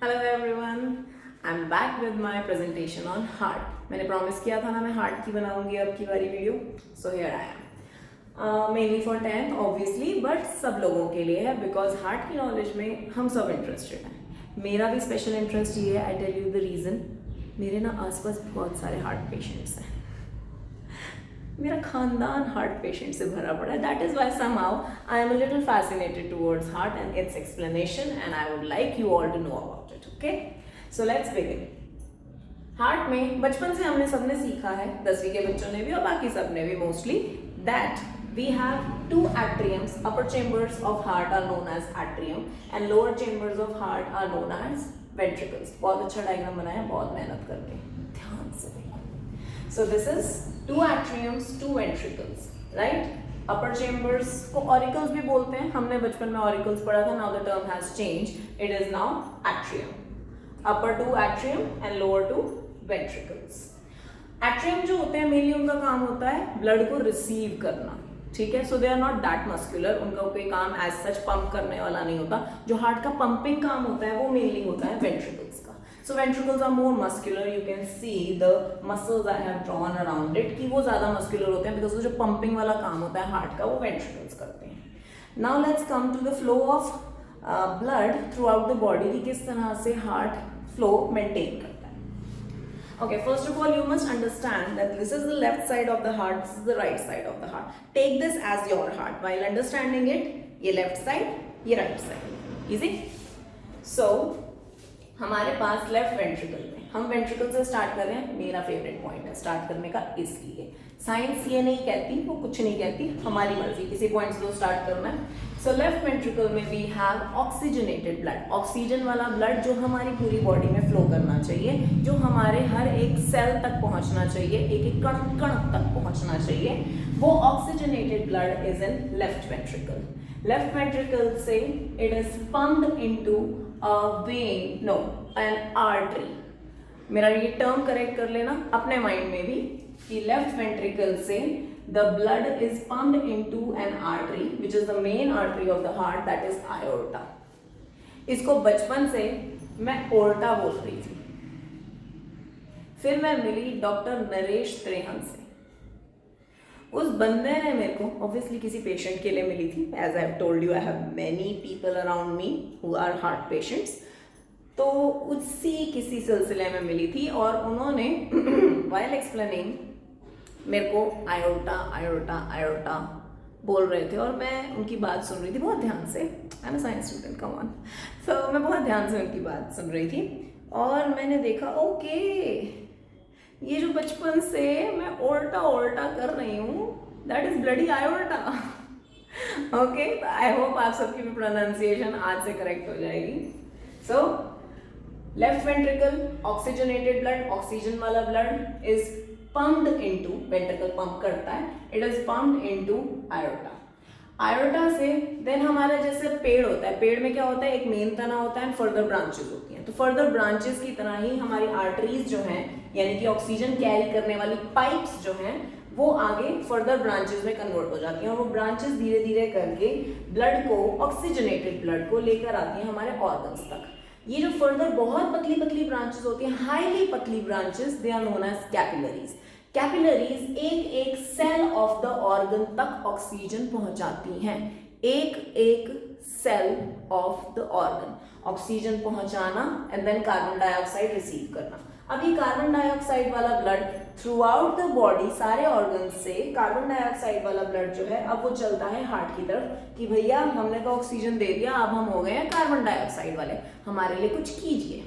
Hello everyone, I am back with my presentation on heart. मैंने promise किया था ना मैं हार्ट की बनाऊंगी अब की बारी video, so here I am. Mainly for 10th obviously, but सब लोगों के लिए है बिकॉज हार्ट की नॉलेज में हम सब इंटरेस्टेड हैं। मेरा भी स्पेशल इंटरेस्ट ये है, I tell you the reason. मेरे ना आसपास बहुत सारे हार्ट पेशेंट्स हैं। मेरा खानदान हार्ट पेशेंट से भरा पड़ा है। That is why somehow I am a little fascinated towards heart and its explanation and I would like you all to know about it. Okay, so let's begin. Heart में बचपन से हमने सबने सीखा है, 10वीं के बच्चों ने भी और बाकी सब ने भी mostly, that we have two atriums. Upper chambers of heart are known as atrium and lower chambers of heart are known as ventricles. बहुत अच्छा डायग्राम बनाया, बहुत मेहनत करके, ध्यान से देखो। So this is two atriums, two ventricles, right? Upper chambers को auricles भी बोलते हैं, हमने बचपन में auricles पढ़ा था. Now the term has changed. It is now atrium. Upper two atrium and lower two ventricles. Atrium जो होते हैं मेनली उनका काम होता है ब्लड को रिसीव करना, ठीक है। So they are not that muscular, उनका कोई काम एज सच पंप करने वाला नहीं होता। जो हार्ट का पंपिंग काम होता है वो मेनली होता है वेंट्रिकल्स का। So ventricles are more muscular, you can see the muscles I have drawn around it कि वो ज्यादा मस्कुलर होते हैं बिकॉज जो पंपिंग वाला काम होता है हार्ट का वो वेंट्रिकल्स करते हैं। Now let's come to the flow of blood throughout the body कि किस तरह से हार्ट फ्लो मेंटेन करता है। Okay, first of all, you must understand that this is the left side of the heart, this is the right side of the heart. Take this as your heart. While understanding it, ये left side, ये right side. Easy? So, हमारे पास left ventricle में, हम ventricle से start कर रहे हैं। मेरा फेवरेट पॉइंट है स्टार्ट करने का, इसलिए साइंस ये नहीं कहती, वो कुछ नहीं कहती, हमारी मर्जी, किसी पॉइंट से तो स्टार्ट करना है। सो लेफ्ट वेंट्रिकल में we have oxygenated blood, oxygen वाला ब्लड जो हमारी पूरी बॉडी में फ्लो करना चाहिए, जो हमारे हर एक सेल तक पहुंचना चाहिए, एक एक कण कण तक पहुंचना चाहिए, वो oxygenated blood is in left ventricle. Left ventricle से it is pumped into a vein, no, an artery. मेरा ये टर्म करेक्ट कर लेना अपने माइंड में भी कि लेफ्ट वेंट्रिकल से the blood is pumped into an artery which is the main artery of the heart, that is aorta. इसको बचपन से मैं ओर्टा बोल रही थी, फिर मैं मिली डॉक्टर नरेश त्रेहन से। उस बंदे ने मेरे को, ऑब्वियसली किसी पेशेंट के लिए मिली थी, as I have told you I have many people around me who are heart patients, तो उसी किसी सिलसिले में मिली थी और उन्होंने व्हाइल एक्सप्लेनिंग मेरे को आयोटा आयोटा आयोटा बोल रहे थे और मैं उनकी बात सुन रही थी बहुत ध्यान से। I am a science student, come on. So मैं बहुत ध्यान से उनकी बात सुन रही थी और मैंने देखा ओके, ये जो बचपन से मैं ओल्टा ओल्टा कर रही हूँ, that is bloody aorta. Okay, I hope आप सबकी भी प्रोनाउंसिएशन आज से करेक्ट हो जाएगी। So left ventricle oxygenated blood, oxygen वाला blood is pumped into, ventricle pump करता है, it is pumped into aorta. Aorta से देन हमारा जैसे पेड़ होता है, पेड़ में क्या होता है, एक मेन तना होता है एंड फर्दर ब्रांचेस होती हैं। तो फर्दर ब्रांचेस की तरह ही हमारी आर्टरीज जो हैं, यानी कि ऑक्सीजन कैरी करने वाली पाइप्स जो हैं, वो आगे फर्दर ब्रांचेस में कन्वर्ट हो जाती हैं और वो ब्रांचेस धीरे धीरे करके ब्लड को, ऑक्सीजनेटेड ब्लड को लेकर आती हैं हमारे ऑर्गन्स तक। ये जो फर्दर बहुत पतली पतली ब्रांचेस होती हैं, हाईली पतली branches, they are known as capillaries. Capillaries एक एक सेल ऑफ द ऑर्गन तक ऑक्सीजन पहुंचाती हैं, एक एक cell of the organ oxygen पहुंचाना and then carbon dioxide receive करना। अब ये कार्बन डाइऑक्साइड वाला blood throughout the body, सारे ऑर्गन से कार्बन डाइऑक्साइड वाला ब्लड जो है अब वो चलता है हार्ट की तरफ कि भैया हमने तो ऑक्सीजन दे दिया, अब हम हो गए हैं कार्बन डाइऑक्साइड वाले, हमारे लिए कुछ कीजिए।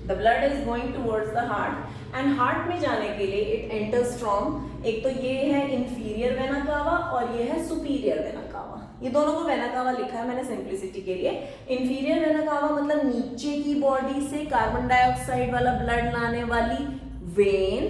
The blood is going towards the heart and heart में जाने के लिए इट एंटर्स फ्रॉम, एक तो ये है इंफीरियर वेना कावा और ये है सुपीरियर वेना कावा। ये दोनों को वेना कावा लिखा है मैंने सिंप्लिसिटी के लिए। इंफीरियर वेना कावा मतलब नीचे की बॉडी से कार्बन डाइऑक्साइड वाला ब्लड लाने वाली वेन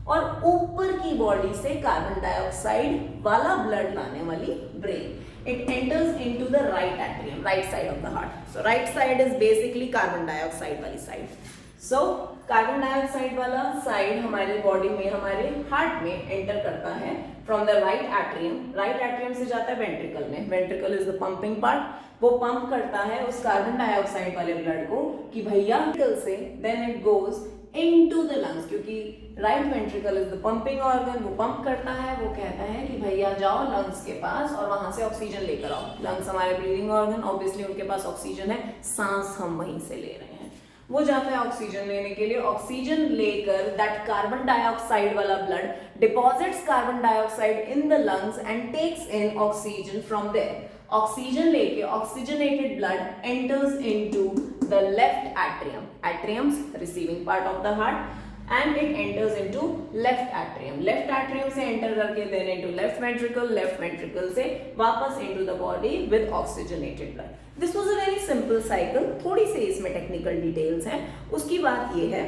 और ऊपर की बॉडी से कार्बन डाइऑक्साइड वाला ब्लड लाने वाली brain. It enters into the right atrium, right side of the heart. So right side is basically carbon dioxide वाली side. So कार्बन डाइऑक्साइड वाला साइड हमारे बॉडी में, हमारे हार्ट में एंटर करता है from the right atrium. Right atrium से जाता है वेंट्रिकल में। Ventricle is the pumping part, वो पंप करता है उस कार्बन डाइऑक्साइड वाले ब्लड को कि भैया से then it goes into the lungs, क्योंकि right ventricle is the pumping organ, वो पंप करता है, वो कहता है कि भैया जाओ लंग्स के पास और वहां से ऑक्सीजन लेकर आओ। लंग्स हमारे ब्रीदिंग ऑर्गन, ऑब्वियसली उनके पास ऑक्सीजन है, सांस हम वहीं से ले रहे हैं। वो जाता है ऑक्सीजन लेने के लिए, ऑक्सीजन लेकर दैट कार्बन डाइऑक्साइड वाला blood deposits carbon dioxide in the lungs and takes in oxygen from there. Oxygen लेके oxygenated blood enters into the left atrium, atrium's receiving part of the heart, and it enters into left atrium, left atrium से enter करके then into left ventricle, left ventricle से वापस into the body with oxygenated blood. This was a very simple cycle. थोड़ी सी इसमें technical details हैं। उसकी बात ये है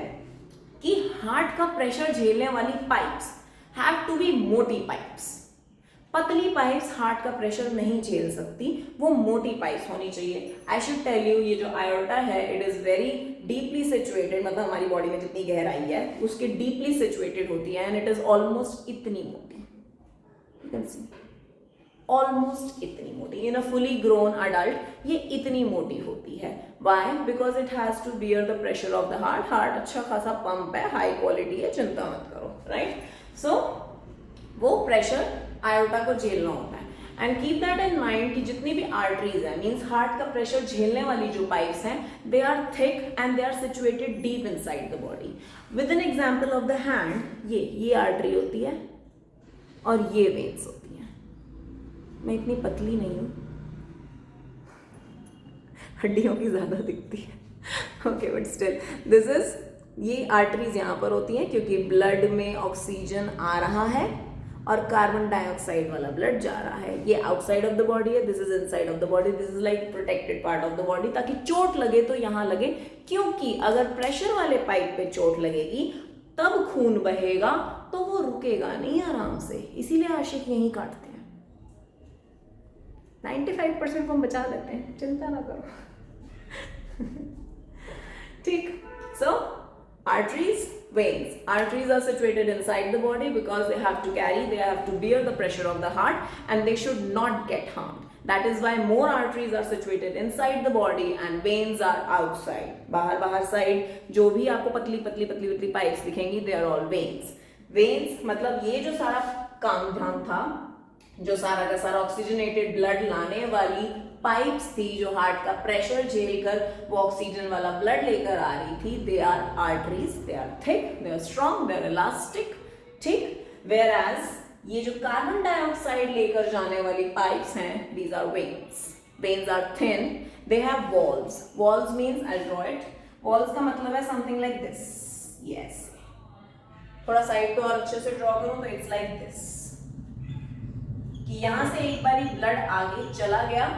कि हार्ट का प्रेशर झेलने वाली पाइप्स हैव टू बी मोटी पाइप्स। पतली पाइप्स हार्ट का प्रेशर नहीं झेल सकती, वो मोटी पाइप्स होनी चाहिए। आई शुड टेल यू, ये जो आयोटा है it is very deeply situated, मतलब हमारी बॉडी में जितनी गहराई है उसके डीपली सिचुएटेड होती है एंड इट इज ऑलमोस्ट इतनी मोटी, यू कैन सी ऑलमोस्ट इतनी मोटी। In a fully grown adult ये इतनी मोटी होती है। Why? Because it has to bear the pressure of the heart. Heart अच्छा खासा पंप है, हाई क्वालिटी है, चिंता मत करो, राइट? सो वो प्रेशर आयोटा को झेलना होता है। And keep that in mind कि जितनी भी आर्टरीज है, मीन्स हार्ट का प्रेशर झेलने वाली जो पाइप्स हैं, they are thick and they are situated deep inside the body. With an example of the hand, ये आर्टरी होती है और ये वेन्स होती हैं। मैं इतनी पतली नहीं हूं, हड्डियों की ज्यादा दिखती है, okay, but still this is, ये आर्टरीज यहाँ पर होती हैं क्योंकि ब्लड में ऑक्सीजन आ रहा है और कार्बन डाइऑक्साइड वाला ब्लड जा रहा है। ये आउटसाइड ऑफ द बॉडी है, this is inside of the body, this is like protected part of the body, ताकि चोट लगे तो यहाँ लगे, क्योंकि अगर प्रेशर वाले पाइप पे चोट लगेगी तब खून बहेगा तो वो रुकेगा नहीं आराम से, इसीलिए आशिक यहीं काटते हैं। 95% को हम बचा लेते हैं, चिंता ना करो। ठीक, सो arteries, veins. Arteries are situated inside the body because they have to bear the pressure of the heart and they should not get harmed. That is why more arteries are situated inside the body and veins are outside. बाहर side जो भी आपको पतली pipes दिखेंगी, they are all veins. Veins मतलब ये जो सारा काम धाम था, जो सारा का सारा ऑक्सीजनेटेड ब्लड लाने वाली पाइप्स थी, जो हार्ट का प्रेशर झेलकर वो ऑक्सीजन वाला ब्लड लेकर आ रही थी, they are arteries, they are thick, they are strong, they are elastic, ठीक। वेयर एज ये जो कार्बन डाइऑक्साइड लेकर जाने वाली पाइप्स हैं, these are veins. Veins are thin, they have walls. Walls means, I draw it, walls का मतलब है समथिंग लाइक दिस, यस, थोड़ा साइड पे और अच्छे से ड्रॉ करूं तो इट्स लाइक दिस, कि यहां से एक बारी ब्लड आगे चला गया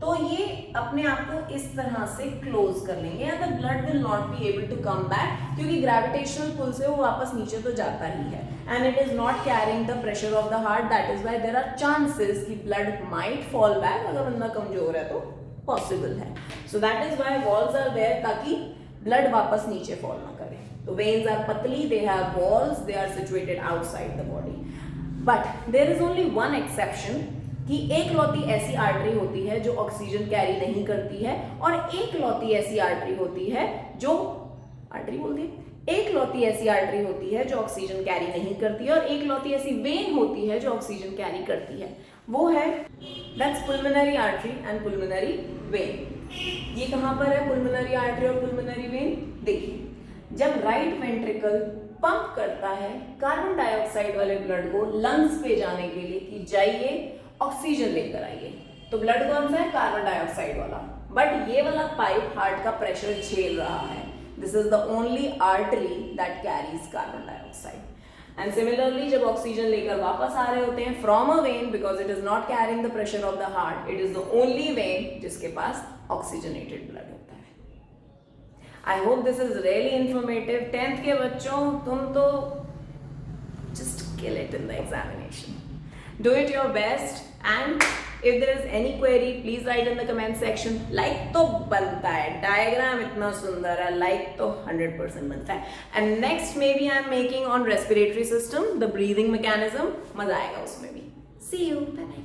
तो ये अपने आप को इस तरह से क्लोज कर लेंगे and the blood will not be able to come back, क्योंकि ग्रेविटेशनल पुल से वो वापस नीचे तो जाता ही है and it is not carrying the pressure of the heart. That is why there are chances कि ब्लड माइट फॉल बैक, अगर बंदा कमजोर है तो पॉसिबल है। So that is why walls are there, ताकि ब्लड वापस नीचे फॉल ना करे। तो वेन्स आर पतली, they have walls, they are situated outside the body. But there is only one exception, कि एक लौती ऐसी आर्टरी होती है जो ऑक्सीजन कैरी नहीं करती है, और एक लौती ऐसी आर्टरी होती है जो आर्टरी बोल दी, एक लौती ऐसी आर्टरी होती है जो ऑक्सीजन कैरी नहीं करती है, और एक लौती ऐसी वेन होती है जो ऑक्सीजन कैरी करती है। वो है दैट्स पुल्मोनरी आर्टरी एंड पुल्मोनरी वेन। ये कहां पर है पुल्मोनरी आर्टरी और पुल्मोनरी वेन? देखिए, जब राइट वेंट्रिकल पंप करता है कार्बन डाइऑक्साइड वाले ब्लड को लंग्स पे जाने के लिए कि जाइए ऑक्सीजन लेकर आइए, तो ब्लड कौन सा है? कार्बन डाइऑक्साइड वाला। बट ये वाला पाइप हार्ट का प्रेशर झेल रहा है, this is the only artery that carries carbon dioxide. And similarly जब ऑक्सीजन लेकर वापस आ रहे होते हैं from a when, because it is not carrying the pressure of the heart, it is the only when जिसके पास ऑक्सीजनेटेड ब्लड होता है। I hope this is really informative. 10th के बच्चों, तुम तो just kill it in the examination. Do it your best, and if there is any query, please write in the comment section. Like तो बनता है, diagram इतना सुंदर है, like तो 100% बनता है। And next maybe I am making on respiratory system, the breathing mechanism, मजा आएगा उसमें भी। See you, bye bye.